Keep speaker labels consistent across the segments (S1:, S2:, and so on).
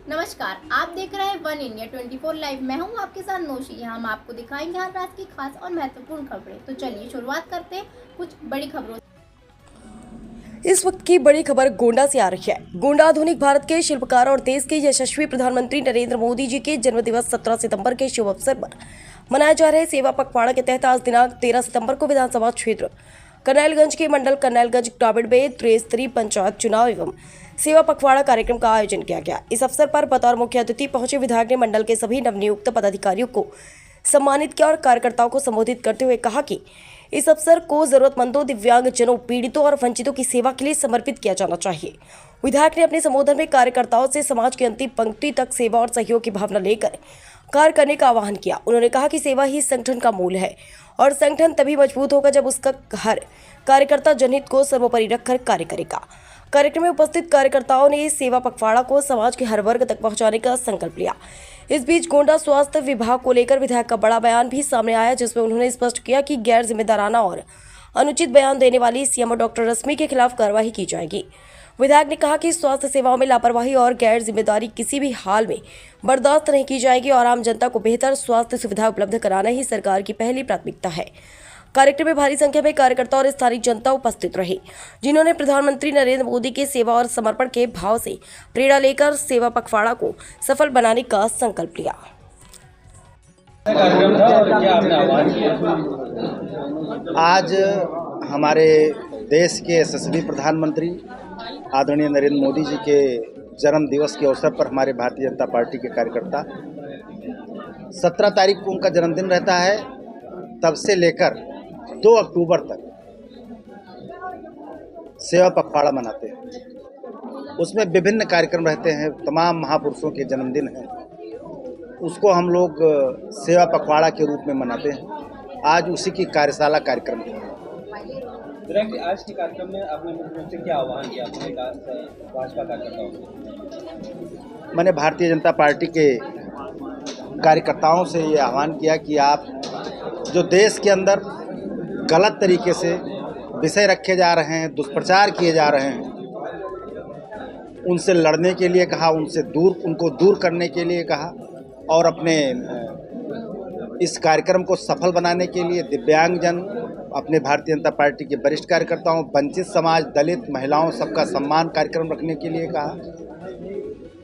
S1: नमस्कार, आप देख रहे हैं वन इंडिया 24 लाइव। मैं हूं आपके साथ नौशी। हम आपको दिखाएंगे हर रात की खास और महत्वपूर्ण खबरें। तो चलिए शुरुआत करते हैं कुछ बड़ी खबरों से।
S2: इस वक्त की बड़ी खबर गोंडा से आ रही है। गोंडा आधुनिक भारत के शिल्पकार और देश के यशस्वी प्रधानमंत्री नरेंद्र मोदी जी के जन्मदिवस 17 सितंबर के शुभ अवसर पर मनाए जा रहे सेवा पखवाड़ा के तहत आज दिनांक 13 सितंबर को विधानसभा क्षेत्र करनैलगंज के मंडल करनैलगंज ग्रामीण में त्रिस्तरीय पंचायत चुनाव एवं सेवा पखवाड़ा कार्यक्रम का आयोजन किया गया। इस अवसर पर बतौर मुख्य अतिथि पहुंचे विधायक ने मंडल के सभी नवनियुक्त पदाधिकारियों को सम्मानित किया और कार्यकर्ताओं को संबोधित करते हुए कहा कि इस अवसर को जरूरतमंदों, दिव्यांगजनों, पीड़ितों और वंचितों की सेवा के लिए समर्पित किया जाना चाहिए। विधायक ने अपने संबोधन में कार्यकर्ताओं से समाज की अंतिम पंक्ति तक सेवा और सहयोग की भावना लेकर कार्य करने का आह्वान किया। उन्होंने कहा कि सेवा ही संगठन का मूल है और संगठन तभी मजबूत होगा जब उसका हर कार्यकर्ता जनहित को सर्वोपरि रखकर कार्य करेगा। कार्यक्रम में उपस्थित कार्यकर्ताओं ने इस सेवा पखवाड़ा को समाज के हर वर्ग तक पहुंचाने का संकल्प लिया। इस बीच गोंडा स्वास्थ्य विभाग को लेकर विधायक का बड़ा बयान भी सामने आया, जिसमें उन्होंने स्पष्ट किया कि गैर जिम्मेदाराना और अनुचित बयान देने वाली सीएमओ डॉक्टर रश्मि के खिलाफ कार्रवाई की जाएगी। विधायक ने कहा कि स्वास्थ्य सेवाओं में लापरवाही और गैर जिम्मेदारी किसी भी हाल में बर्दाश्त नहीं की जाएगी और आम जनता को बेहतर स्वास्थ्य सुविधा उपलब्ध कराना ही सरकार की पहली प्राथमिकता है। कार्यक्रम में भारी संख्या में कार्यकर्ता और स्थानीय जनता उपस्थित रही, जिन्होंने प्रधानमंत्री नरेंद्र मोदी के सेवा और समर्पण के भाव से प्रेरणा लेकर सेवा पखवाड़ा को सफल बनाने का संकल्प लिया।
S3: आज हमारे देश के यशस्वी प्रधानमंत्री आदरणीय नरेंद्र मोदी जी के जन्म दिवस के अवसर पर हमारे भारतीय जनता पार्टी के कार्यकर्ता 17 तारीख को उनका जन्मदिन रहता है, तब से लेकर 2 अक्टूबर तक सेवा पखवाड़ा मनाते हैं। उसमें विभिन्न कार्यक्रम रहते हैं, तमाम महापुरुषों के जन्मदिन हैं, उसको हम लोग सेवा पखवाड़ा के रूप में मनाते हैं। आज उसी की कार्यशाला कार्यक्रम है।
S4: आज के कार्यक्रम में आपने मुख्यमंत्री से क्या आह्वान किया अपने भाजपा कार्यकर्ताओं से?
S3: मैंने भारतीय जनता पार्टी के कार्यकर्ताओं से ये आह्वान किया कि आप जो देश के अंदर गलत तरीके से विषय रखे जा रहे हैं, दुष्प्रचार किए जा रहे हैं, उनसे लड़ने के लिए कहा, उनको दूर करने के लिए कहा और अपने इस कार्यक्रम को सफल बनाने के लिए दिव्यांगजन, अपने भारतीय जनता पार्टी के वरिष्ठ कार्यकर्ताओं, वंचित समाज, दलित, महिलाओं, सबका सम्मान कार्यक्रम रखने के लिए कहा।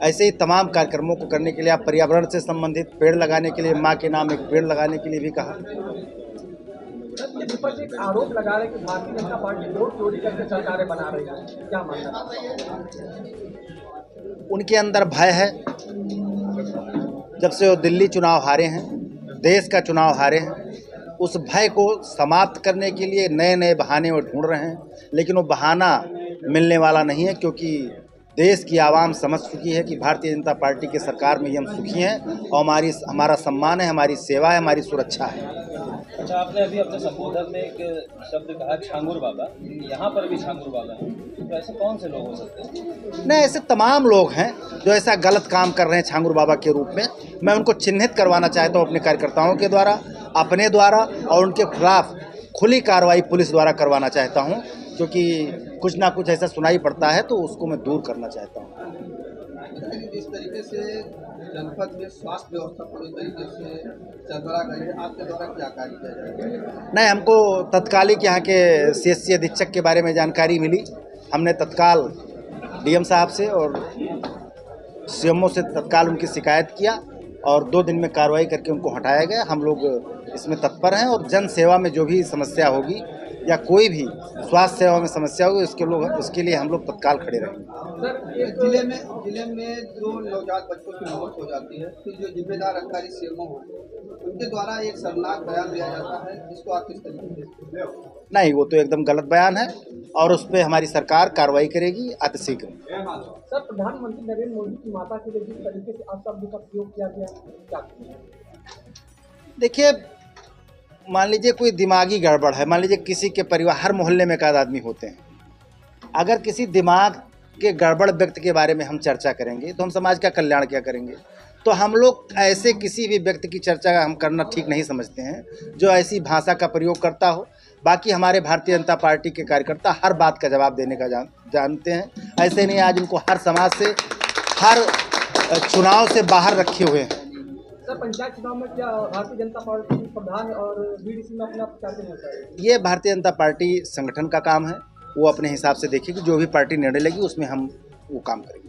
S3: ऐसे ही तमाम कार्यक्रमों को करने के लिए आप पर्यावरण से संबंधित पेड़ लगाने के लिए, माँ के नाम एक पेड़ लगाने के लिए भी कहा।
S4: एक आरोप लगा रहे कि भारतीय जनता पार्टी वोट चोरी करके सरकारें बना रही है, क्या मानना?
S3: उनके अंदर भय है। जब से वो दिल्ली चुनाव हारे हैं, देश का चुनाव हारे हैं, उस भय को समाप्त करने के लिए नए नए बहाने वो ढूंढ रहे हैं, लेकिन वो बहाना मिलने वाला नहीं है, क्योंकि देश की आवाम समझ चुकी है कि भारतीय जनता पार्टी की सरकार में हम सुखी हैं और हमारा सम्मान है, हमारी सेवा है, हमारी सुरक्षा है।
S4: अच्छा, आपने अभी अपने संबोधन में एक शब्द कहा छांगुर बाबा, यहाँ पर भी छांगुर बाबा हैं, तो ऐसे कौन से लोग हो सकते हैं?
S3: नहीं, ऐसे तमाम लोग हैं जो ऐसा गलत काम कर रहे हैं छांगुर बाबा के रूप में। मैं उनको चिन्हित करवाना चाहता हूँ अपने कार्यकर्ताओं के द्वारा, अपने द्वारा, और उनके खिलाफ खुली कार्रवाई पुलिस द्वारा करवाना चाहता हूँ, क्योंकि कुछ ना कुछ ऐसा सुनाई पड़ता है तो उसको मैं दूर करना चाहता हूँ।
S5: इस तरीके से जनपद में स्वास्थ्य व्यवस्था पूरी तरीके से चरमरा गई है, आपके द्वारा क्या कार्य किया जाएगा?
S3: नहीं, हमको तत्कालिक यहाँ के CSC अधीक्षक के बारे में जानकारी मिली। हमने तत्काल DM साहब से और CMO से तत्काल उनकी शिकायत किया और 2 दिन में कार्रवाई करके उनको हटाया गया। हम लोग इसमें तत्पर हैं और जन सेवा में जो भी समस्या होगी या कोई भी स्वास्थ्य सेवा में समस्या होगी, उसके लिए हम लोग तत्काल खड़े रहेंगे।
S5: सर, जिले में जो नवजात बच्चों की मौत हो जाती है, तो जो जिम्मेदार अधिकारी CMO हो, उनके द्वारा एक शर्मनाक बयान दिया जाता है, जिसको आप किस तरीके से?
S3: नहीं, वो तो एकदम गलत बयान है और उस पर हमारी सरकार कार्रवाई करेगी अतिशीघ्र।
S4: सर, प्रधानमंत्री नरेंद्र मोदी की माता के लिए जिस तरीके से अपशब्द का प्रयोग किया गया, क्या?
S3: देखिए, मान लीजिए कोई दिमागी गड़बड़ है, मान लीजिए किसी के परिवार, हर मोहल्ले में 1 आदमी होते हैं, अगर किसी दिमाग के गड़बड़ व्यक्ति के बारे में हम चर्चा करेंगे तो हम समाज का कल्याण क्या करेंगे? तो हम लोग ऐसे किसी भी व्यक्ति की चर्चा हम करना ठीक नहीं समझते हैं जो ऐसी भाषा का प्रयोग करता हो। बाकी हमारे भारतीय जनता पार्टी के कार्यकर्ता हर बात का जवाब देने का जानते हैं। ऐसे नहीं, आज उनको हर समाज से, हर चुनाव से बाहर रखे हुए हैं।
S6: सर, पंचायत चुनाव में क्या भारतीय जनता पार्टी प्रधान और बीडीसी में अपना प्रचार नहीं होता है?
S3: ये भारतीय जनता पार्टी संगठन का काम है, वो अपने हिसाब से देखेगी, जो भी पार्टी निर्णय लेगी उसमें हम वो काम करेंगे।